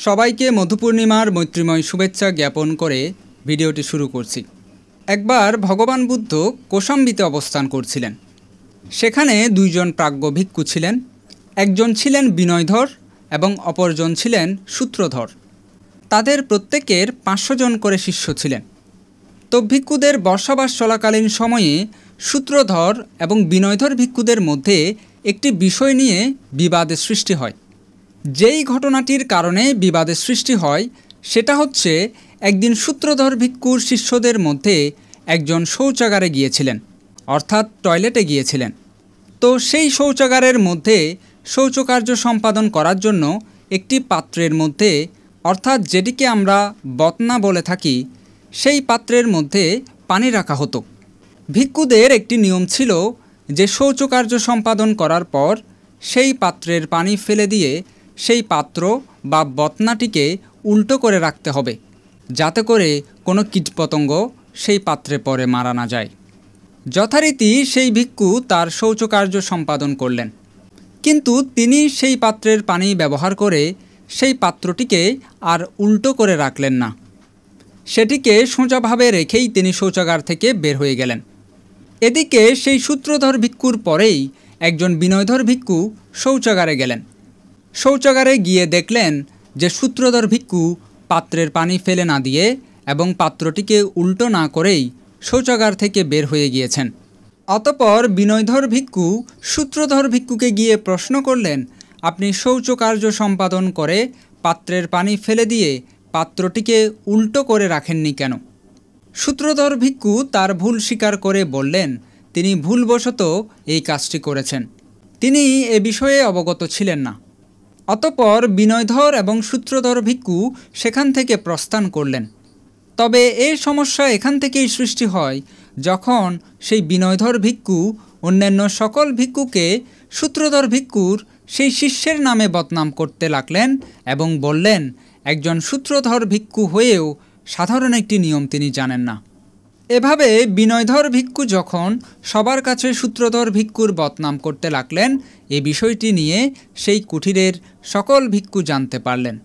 সবাইকে মধুপূর্ণিমার মৈত্রীময় শুভেচ্ছা জ্ঞাপন করে ভিডিওটি শুরু করছি। একবার ভগবান বুদ্ধ কোশাম্বীতে অবস্থান করছিলেন। সেখানে দুইজন প্রাজ্ঞ ভিক্ষু ছিলেন। একজন ছিলেন বিনয়ধর এবং অপরজন ছিলেন সূত্রধর। তাদের প্রত্যেকের 500 জন করে শিষ্য ছিলেন। তো ভিক্ষুদের বর্ষাবাস চলাকালীন সময়ে সূত্রধর এবং বিনয়ধর ভিক্ষুদের মধ্যে একটি বিষয় নিয়ে বিবাদের সৃষ্টি হয়। যেই ঘটনাটির কারণে বিবাদের সৃষ্টি হয় সেটা হচ্ছে, একদিন সূত্রধর ভিক্ষুর শিষ্যদের মধ্যে একজন শৌচাগারে গিয়েছিলেন, অর্থাৎ টয়লেটে গিয়েছিলেন। তো সেই শৌচাগারের মধ্যে শৌচকার্য সম্পাদন করার জন্য একটি পাত্রের মধ্যে, অর্থাৎ যেটিকে আমরা বতনা বলে থাকি, সেই পাত্রের মধ্যে পানি রাখা হতো। ভিক্ষুদের একটি নিয়ম ছিল যে শৌচকার্য সম্পাদন করার পর সেই পাত্রের পানি ফেলে দিয়ে সেই পাত্র বা বতনাটিকে উল্টো করে রাখতে হবে, যাতে করে কোনো কীটপতঙ্গ সেই পাত্রে পরে মারা না যায়। যথারীতি সেই ভিক্ষু তার শৌচকার্য সম্পাদন করলেন, কিন্তু তিনি সেই পাত্রের পানি ব্যবহার করে সেই পাত্রটিকে আর উল্টো করে রাখলেন না। সেটিকে সোজাভাবে রেখেই তিনি শৌচাগার থেকে বের হয়ে গেলেন। এদিকে সেই সূত্রধর ভিক্ষুর পরেই একজন বিনয়ধর ভিক্ষু শৌচাগারে গেলেন। শৌচাগারে গিয়ে দেখলেন যে সূত্রধর ভিক্ষু পাত্রের পানি ফেলে না দিয়ে এবং পাত্রটিকে উল্টো না করেই শৌচাগার থেকে বের হয়ে গিয়েছেন। অতঃপর বিনয়ধর ভিক্ষু সূত্রধর ভিক্ষুকে গিয়ে প্রশ্ন করলেন, আপনি শৌচকার্য সম্পাদন করে পাত্রের পানি ফেলে দিয়ে পাত্রটিকে উল্টো করে রাখেননি কেন? সূত্রধর ভিক্ষু তার ভুল স্বীকার করে বললেন, তিনি ভুলবশত এই কাজটি করেছেন। তিনি এ বিষয়ে অবগত ছিলেন না। অতঃপর বিনয়ধর এবং সূত্রধর ভিক্ষু সেখান থেকে প্রস্থান করলেন। তবে এই সমস্যা এখান থেকেই সৃষ্টি হয় যখন সেই বিনয়ধর ভিক্ষু অন্যান্য সকল ভিক্ষুকে সূত্রধর ভিক্ষুর সেই শিষ্যের নামে বদনাম করতে লাগলেন এবং বললেন, একজন সূত্রধর ভিক্ষু হয়েও সাধারণ একটি নিয়ম তিনি জানেন না। এভাবে বিনয়ধর ভিক্ষু যখন সবার কাছে সূত্রধর ভিক্ষুর বদনাম করতে লাগলেন, এই বিষয়টি নিয়ে সেই কুঠিরের সকল ভিক্ষু জানতে পারলেন।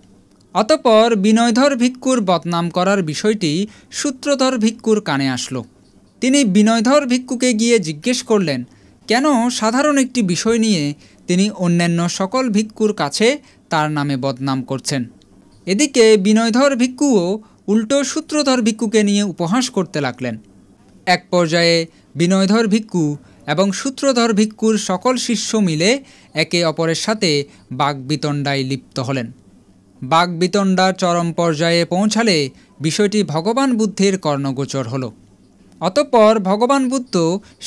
অতঃপর বিনয়ধর ভিক্ষুর বদনাম করার বিষয়টি সূত্রধর ভিক্ষুর কানে আসলো। তিনি বিনয়ধর ভিক্ষুকে গিয়ে জিজ্ঞেস করলেন, কেন সাধারণ একটি বিষয় নিয়ে তিনি অন্যান্য সকল ভিক্ষুর কাছে তার নামে বদনাম করছেন। এদিকে বিনয়ধর ভিক্ষুও উল্টো সূত্রধর ভিক্ষুকে নিয়ে উপহাস করতে লাগলেন। এক পর্যায়ে বিনয়ধর ভিক্ষু এবং সূত্রধর ভিক্ষুর সকল শিষ্য মিলে একে অপরের সাথে বাগবিতণ্ডায় লিপ্ত হলেন। বাগবিতণ্ডা চরম পর্যায়ে পৌঁছালে বিষয়টি ভগবান বুদ্ধের কর্ণগোচর হল। অতঃপর ভগবান বুদ্ধ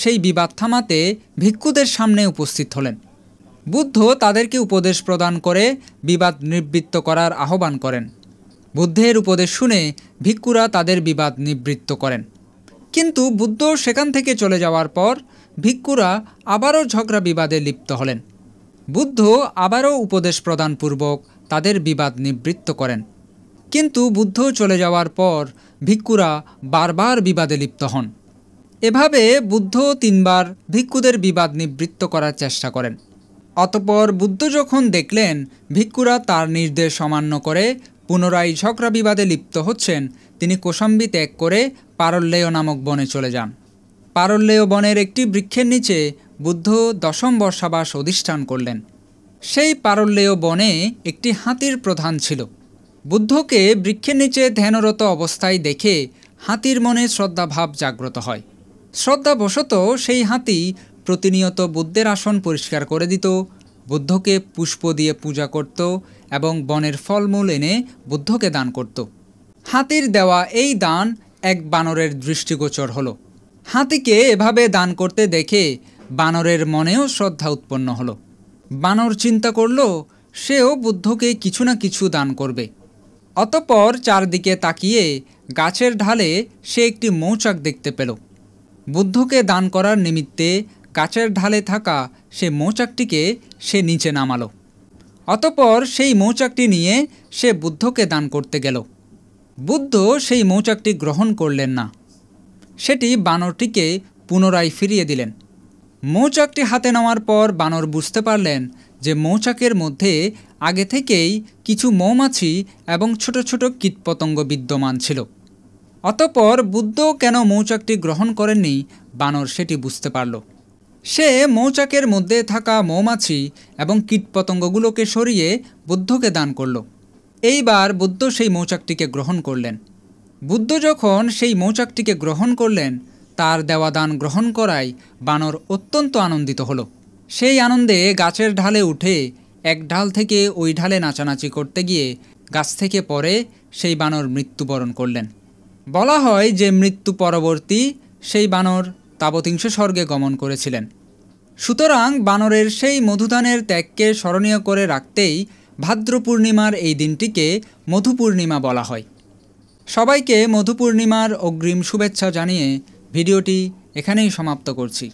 সেই বিবাদ থামাতে ভিক্ষুদের সামনে উপস্থিত হলেন। বুদ্ধ তাদেরকে উপদেশ প্রদান করে বিবাদ নিবৃত্ত করার আহ্বান করেন। বুদ্ধের উপদেশ শুনে ভিক্ষুরা তাদের বিবাদ নিবৃত্ত করেন। কিন্তু বুদ্ধ সেখান থেকে চলে যাওয়ার পর ভিক্ষুরা আবারও ঝগড়া বিবাদে লিপ্ত হলেন। বুদ্ধ আবারও উপদেশ প্রদানপূর্বক তাদের বিবাদ নিবৃত্ত করেন। কিন্তু বুদ্ধ চলে যাওয়ার পর ভিক্ষুরা বারবার বিবাদে লিপ্ত হন। এভাবে বুদ্ধ 3 বার ভিক্ষুদের বিবাদ নিবৃত্ত করার চেষ্টা করেন। অতঃপর বুদ্ধ যখন দেখলেন ভিক্ষুরা তার নির্দেশ অমান্য করে পুনরায় ঝগড়া বিবাদে লিপ্ত হচ্ছেন, তিনি কোশাম্বী ত্যাগ করে পারল্যেয় নামক বনে চলে যান। পারল্যেয় বনের একটি বৃক্ষের নিচে বুদ্ধ 10ম বর্ষাবাস অধিষ্ঠান করলেন। সেই পারল্যেয় বনে একটি হাতির প্রধান ছিল। বুদ্ধকে বৃক্ষের নিচে ধ্যানরত অবস্থায় দেখে হাতির মনে শ্রদ্ধাভাব জাগ্রত হয়। শ্রদ্ধাবশত সেই হাতি প্রতিনিয়ত বুদ্ধের আসন পরিষ্কার করে দিত, বুদ্ধকে পুষ্প দিয়ে পূজা করত এবং বনের ফলমূল এনে বুদ্ধকে দান করত। হাতির দেওয়া এই দান এক বানরের দৃষ্টিগোচর হলো। হাতিকে এভাবে দান করতে দেখে বানরের মনেও শ্রদ্ধা উৎপন্ন হলো। বানর চিন্তা করল সেও বুদ্ধকে কিছু না কিছু দান করবে। অতঃপর চারদিকে তাকিয়ে গাছের ঢালে সে একটি মৌচাক দেখতে পেল। বুদ্ধকে দান করার নিমিত্তে গাছের ঢালে থাকা সে মৌচাকটিকে সে নিচে নামালো। অতঃপর সেই মৌচাকটি নিয়ে সে বুদ্ধকে দান করতে গেল। বুদ্ধ সেই মৌচাকটি গ্রহণ করলেন না। সেটি বানরটিকে পুনরায় ফিরিয়ে দিলেন। মৌচাকটি হাতে নেওয়ার পর বানর বুঝতে পারলেন যে মৌচাকের মধ্যে আগে থেকেই কিছু মৌমাছি এবং ছোট ছোট কীটপতঙ্গ বিদ্যমান ছিল। অতঃপর বুদ্ধ কেন মৌচাকটি গ্রহণ করেননি, বানর সেটি বুঝতে পারল। সে মৌচাকের মধ্যে থাকা মৌমাছি এবং কীটপতঙ্গগুলোকে সরিয়ে বুদ্ধকে দান করল। এইবার বুদ্ধ সেই মৌচাকটিকে গ্রহণ করলেন। বুদ্ধ যখন সেই মৌচাকটিকে গ্রহণ করলেন, তার দেওয়া দান গ্রহণ করায় বানর অত্যন্ত আনন্দিত হলো। সেই আনন্দে গাছের ঢালে উঠে এক ডাল থেকে ওই ঢালে নাচানাচি করতে গিয়ে গাছ থেকে পড়ে সেই বানর মৃত্যুবরণ করলেন। বলা হয় যে মৃত্যু পরবর্তী সেই বানর তাবতিংশ স্বর্গে গমন করেছিলেন। সুতরাং বানরের সেই মধুদানের ত্যাগকে স্মরণীয় করে রাখতেই ভাদ্র পূর্ণিমার এই দিনটিকে মধু পূর্ণিমা বলা হয়। সবাইকে মধু পূর্ণিমার অগ্রিম শুভেচ্ছা জানিয়ে ভিডিওটি এখানেই সমাপ্ত করছি।